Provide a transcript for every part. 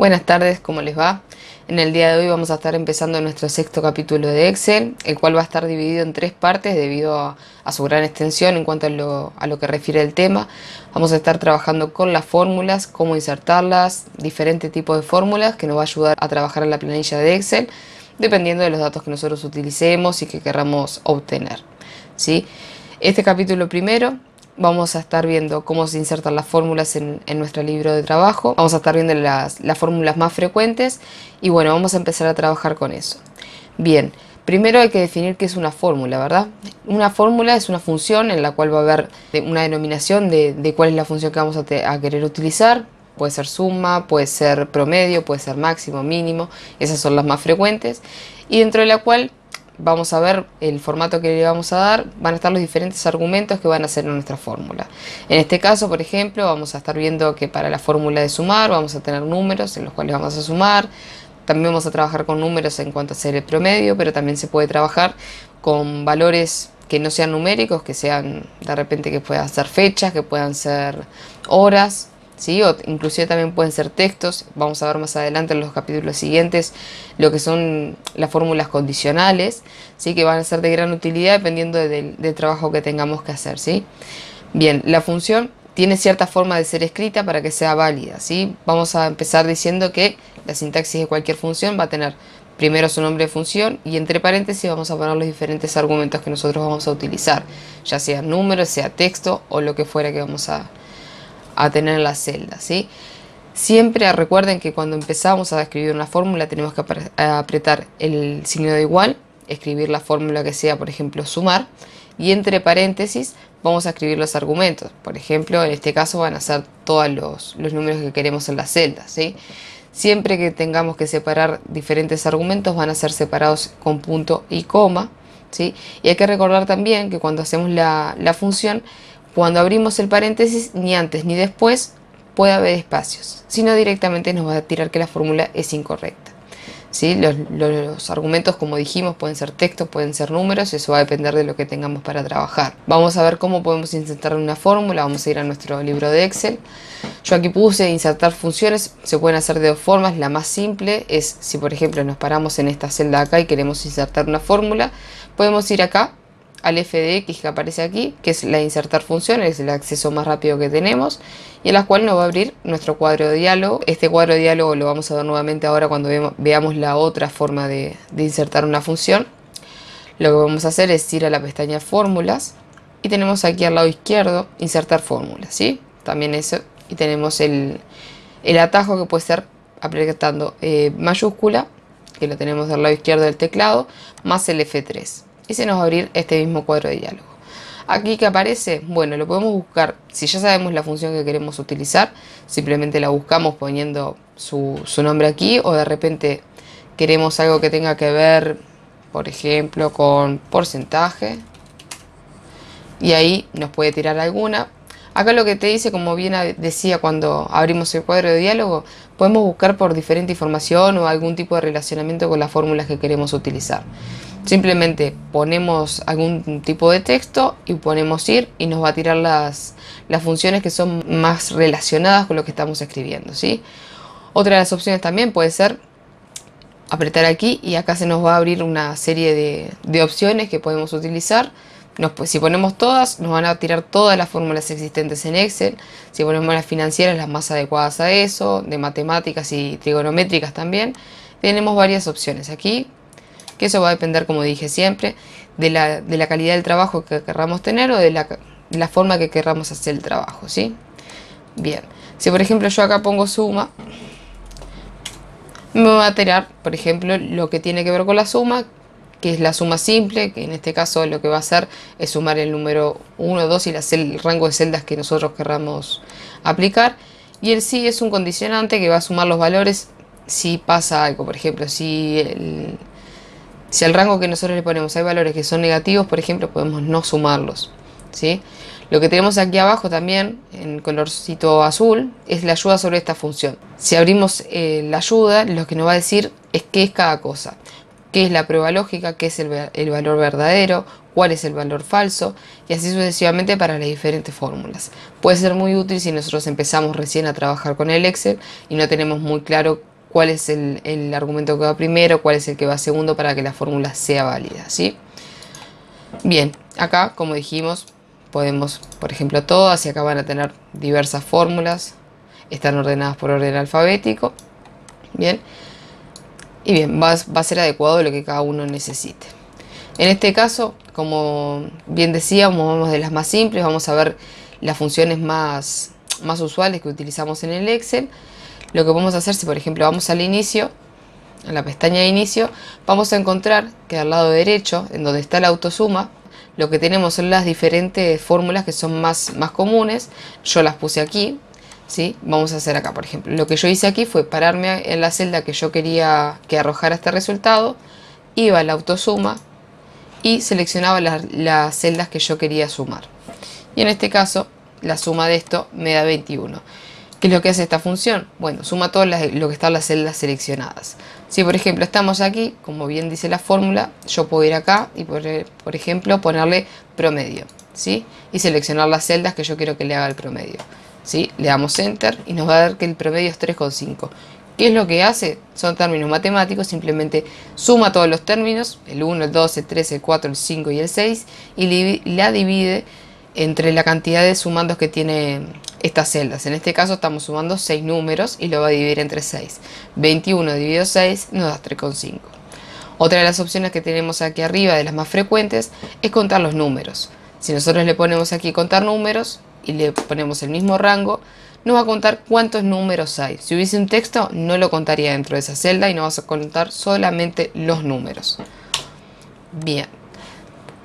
Buenas tardes, ¿cómo les va? En el día de hoy vamos a estar empezando nuestro sexto capítulo de Excel, el cual va a estar dividido en tres partes debido a su gran extensión en cuanto a lo que refiere el tema. Vamos a estar trabajando con las fórmulas, cómo insertarlas, diferentes tipos de fórmulas que nos va a ayudar a trabajar en la planilla de Excel, dependiendo de los datos que nosotros utilicemos y que queramos obtener, ¿sí? Este capítulo primero vamos a estar viendo cómo se insertan las fórmulas en nuestro libro de trabajo. Vamos a estar viendo las fórmulas más frecuentes y bueno, vamos a empezar a trabajar con eso. Bien, primero hay que definir qué es una fórmula, ¿verdad? Una fórmula es una función en la cual va a haber una denominación de cuál es la función que vamos a querer utilizar. Puede ser suma, puede ser promedio, puede ser máximo, mínimo. Esas son las más frecuentes. Y dentro de la cual vamos a ver el formato que le vamos a dar, van a estar los diferentes argumentos que van a ser en nuestra fórmula. En este caso, por ejemplo, vamos a estar viendo que para la fórmula de sumar vamos a tener números en los cuales vamos a sumar. También vamos a trabajar con números en cuanto a hacer el promedio, pero también se puede trabajar con valores que no sean numéricos, que sean de repente que puedan ser fechas, que puedan ser horas, ¿sí? O inclusive también pueden ser textos. Vamos a ver más adelante en los capítulos siguientes lo que son las fórmulas condicionales, ¿sí? Que van a ser de gran utilidad dependiendo del trabajo que tengamos que hacer, ¿sí? Bien, la función tiene cierta forma de ser escrita para que sea válida, ¿sí? Vamos a empezar diciendo que la sintaxis de cualquier función va a tener primero su nombre de función y entre paréntesis vamos a poner los diferentes argumentos que nosotros vamos a utilizar, ya sea números, sea texto o lo que fuera que vamos a tener en la celda, ¿sí? Siempre recuerden que cuando empezamos a escribir una fórmula tenemos que apretar el signo de igual, escribir la fórmula que sea, por ejemplo, sumar, y entre paréntesis vamos a escribir los argumentos. Por ejemplo, en este caso van a ser todos los números que queremos en la celda, ¿sí? Siempre que tengamos que separar diferentes argumentos van a ser separados con punto y coma, ¿sí? Y hay que recordar también que cuando hacemos la función, cuando abrimos el paréntesis, ni antes ni después puede haber espacios, sino directamente nos va a tirar que la fórmula es incorrecta, ¿sí? Los argumentos, como dijimos, pueden ser textos, pueden ser números, eso va a depender de lo que tengamos para trabajar. Vamos a ver cómo podemos insertar una fórmula, vamos a ir a nuestro libro de Excel. Yo aquí puse insertar funciones, se pueden hacer de dos formas. La más simple es si por ejemplo nos paramos en esta celda acá y queremos insertar una fórmula, podemos ir acá al FDX que aparece aquí, que es la insertar funciones, es el acceso más rápido que tenemos y en la cual nos va a abrir nuestro cuadro de diálogo. Este cuadro de diálogo lo vamos a ver nuevamente ahora cuando veamos la otra forma de insertar una función. Lo que vamos a hacer es ir a la pestaña fórmulas y tenemos aquí al lado izquierdo insertar fórmulas, ¿sí? También eso, y tenemos el atajo que puede ser apretando mayúscula, que lo tenemos del lado izquierdo del teclado, más el F3. Y se nos va a abrir este mismo cuadro de diálogo. Aquí que aparece, bueno, lo podemos buscar. Si ya sabemos la función que queremos utilizar, simplemente la buscamos poniendo su nombre aquí, o de repente queremos algo que tenga que ver, por ejemplo, con porcentaje, y ahí nos puede tirar alguna. Acá lo que te dice, como bien decía cuando abrimos el cuadro de diálogo, podemos buscar por diferente información o algún tipo de relacionamiento con las fórmulas que queremos utilizar. Simplemente ponemos algún tipo de texto y ponemos ir y nos va a tirar las funciones que son más relacionadas con lo que estamos escribiendo, ¿sí? Otra de las opciones también puede ser apretar aquí y acá se nos va a abrir una serie de opciones que podemos utilizar. Si ponemos todas, nos van a tirar todas las fórmulas existentes en Excel. Si ponemos las financieras, las más adecuadas a eso, de matemáticas y trigonométricas también. Tenemos varias opciones aquí, que eso va a depender, como dije siempre, de la calidad del trabajo que querramos tener o de la forma que querramos hacer el trabajo, ¿sí? Bien, si por ejemplo yo acá pongo suma, me va a tirar, por ejemplo, lo que tiene que ver con la suma, que es la suma simple, que en este caso lo que va a hacer es sumar el número 1, 2 y el rango de celdas que nosotros querramos aplicar. Y el sí es un condicionante que va a sumar los valores si pasa algo. Por ejemplo, si al rango que nosotros le ponemos hay valores que son negativos, por ejemplo, podemos no sumarlos, ¿sí? Lo que tenemos aquí abajo también, en colorcito azul, es la ayuda sobre esta función. Si abrimos la ayuda, lo que nos va a decir es qué es cada cosa. Qué es la prueba lógica, qué es el valor verdadero, cuál es el valor falso, y así sucesivamente para las diferentes fórmulas. Puede ser muy útil si nosotros empezamos recién a trabajar con el Excel y no tenemos muy claro cuál es el argumento que va primero, cuál es el que va segundo para que la fórmula sea válida, ¿sí? Bien, acá, como dijimos, podemos, por ejemplo, todas, y acá van a tener diversas fórmulas, están ordenadas por orden alfabético, bien, y bien, va a ser adecuado a lo que cada uno necesite. En este caso, como bien decíamos, vamos de las más simples, vamos a ver las funciones más usuales que utilizamos en el Excel. Lo que podemos hacer, si por ejemplo vamos al inicio, en la pestaña de inicio, vamos a encontrar que al lado derecho, en donde está la autosuma, lo que tenemos son las diferentes fórmulas que son más comunes. Yo las puse aquí, ¿sí? Vamos a hacer acá, por ejemplo. Lo que yo hice aquí fue pararme en la celda que yo quería que arrojara este resultado, iba a la autosuma y seleccionaba las celdas que yo quería sumar. Y en este caso, la suma de esto me da 21. ¿Qué es lo que hace esta función? Bueno, suma todo lo que está en las celdas seleccionadas. Si por ejemplo estamos aquí, como bien dice la fórmula, yo puedo ir acá y por ejemplo ponerle promedio, ¿sí? Y seleccionar las celdas que yo quiero que le haga el promedio, ¿sí? Le damos Enter y nos va a dar que el promedio es 3,5. ¿Qué es lo que hace? Son términos matemáticos, simplemente suma todos los términos, el 1, el 2, el 3, el 4, el 5 y el 6, y la divide entre la cantidad de sumandos que tiene estas celdas. En este caso estamos sumando 6 números y lo va a dividir entre 6. 21 dividido 6 nos da 3,5. Otra de las opciones que tenemos aquí arriba, de las más frecuentes, es contar los números. Si nosotros le ponemos aquí contar números y le ponemos el mismo rango, nos va a contar cuántos números hay. Si hubiese un texto, no lo contaría dentro de esa celda y nos va a contar solamente los números. Bien.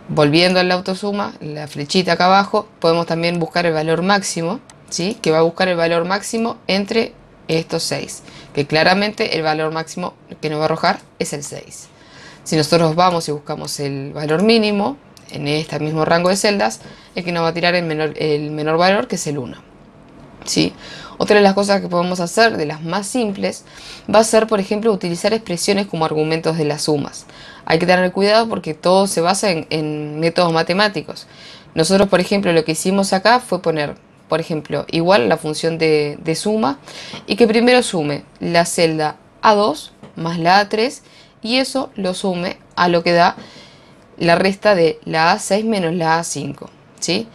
Volviendo a la autosuma, la flechita acá abajo, podemos también buscar el valor máximo, ¿sí? Que va a buscar el valor máximo entre estos 6, que claramente el valor máximo que nos va a arrojar es el 6. Si nosotros vamos y buscamos el valor mínimo en este mismo rango de celdas, el que nos va a tirar el menor valor, que es el 1, ¿sí? Otra de las cosas que podemos hacer, de las más simples, va a ser, por ejemplo, utilizar expresiones como argumentos de las sumas. Hay que tener cuidado porque todo se basa en métodos matemáticos. Nosotros, por ejemplo, lo que hicimos acá fue poner, por ejemplo, igual la función de suma, y que primero sume la celda A2 más la A3, y eso lo sume a lo que da la resta de la A6 menos la A5, ¿sí?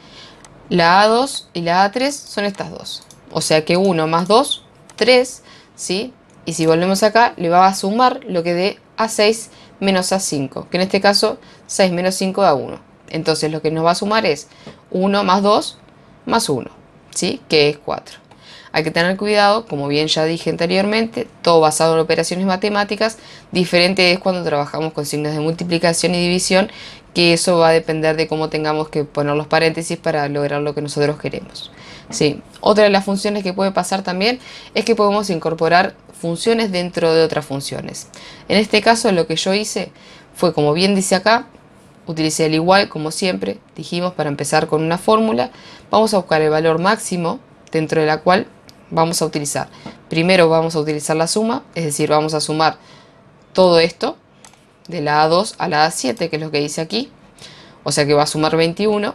La A2 y la A3 son estas dos. O sea que 1 más 2, 3, ¿sí? Y si volvemos acá, le va a sumar lo que dé A6 menos A5, que en este caso 6 menos 5 da 1. Entonces lo que nos va a sumar es 1 más 2 más 1, ¿sí? Que es 4. Hay que tener cuidado, como bien ya dije anteriormente, todo basado en operaciones matemáticas. Diferente es cuando trabajamos con signos de multiplicación y división, que eso va a depender de cómo tengamos que poner los paréntesis para lograr lo que nosotros queremos, ¿sí? Otra de las funciones que puede pasar también es que podemos incorporar funciones dentro de otras funciones. En este caso lo que yo hice fue, como bien dice acá, utilicé el igual como siempre, dijimos, para empezar con una fórmula. Vamos a buscar el valor máximo dentro de la cual vamos a utilizar. Primero vamos a utilizar la suma, es decir, vamos a sumar todo esto de la A2 a la A7, que es lo que dice aquí, o sea que va a sumar 21.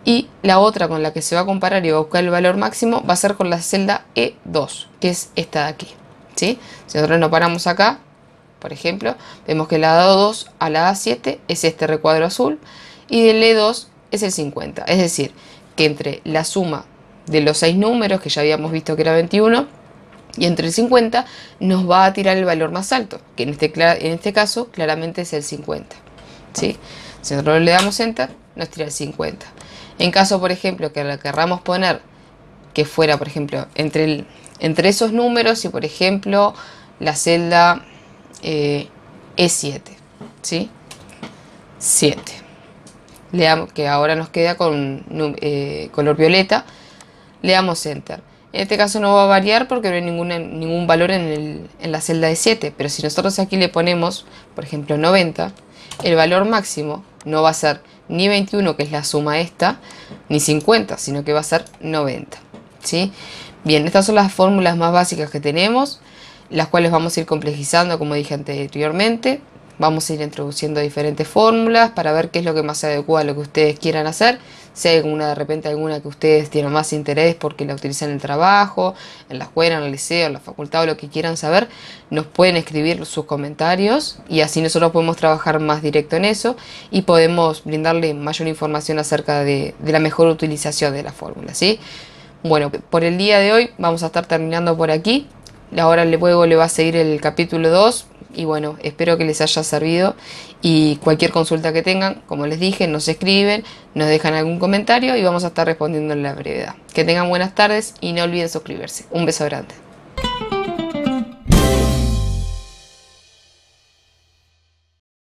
Y la otra con la que se va a comparar y va a buscar el valor máximo va a ser con la celda E2, que es esta de aquí, ¿sí? Si nosotros nos paramos acá, por ejemplo, vemos que la A2 a la A7 es este recuadro azul y del E2 es el 50. Es decir, que entre la suma de los 6 números, que ya habíamos visto que era 21, y entre el 50 nos va a tirar el valor más alto, que en este caso claramente es el 50, ¿sí? Si nosotros le damos Enter, nos tira el 50. En caso, por ejemplo, que la querramos poner que fuera, por ejemplo, entre esos números y, por ejemplo, la celda E7, ¿sí? 7. Le damos, que ahora nos queda con color violeta, le damos Enter. En este caso no va a variar porque no hay ningún valor en la celda de 7, pero si nosotros aquí le ponemos, por ejemplo, 90, el valor máximo no va a ser ni 21, que es la suma esta, ni 50, sino que va a ser 90, ¿sí? Bien, estas son las fórmulas más básicas que tenemos, las cuales vamos a ir complejizando, como dije anteriormente. Vamos a ir introduciendo diferentes fórmulas para ver qué es lo que más se adecua a lo que ustedes quieran hacer. Si hay alguna, de repente alguna que ustedes tienen más interés porque la utilizan en el trabajo, en la escuela, en el liceo, en la facultad o lo que quieran saber, nos pueden escribir sus comentarios y así nosotros podemos trabajar más directo en eso y podemos brindarle mayor información acerca de la mejor utilización de la fórmula, ¿sí? Bueno, por el día de hoy vamos a estar terminando por aquí. Ahora luego le va a seguir el capítulo 2 y bueno, espero que les haya servido y cualquier consulta que tengan, como les dije, nos escriben, nos dejan algún comentario y vamos a estar respondiendo en la brevedad. Que tengan buenas tardes y no olviden suscribirse. Un beso grande.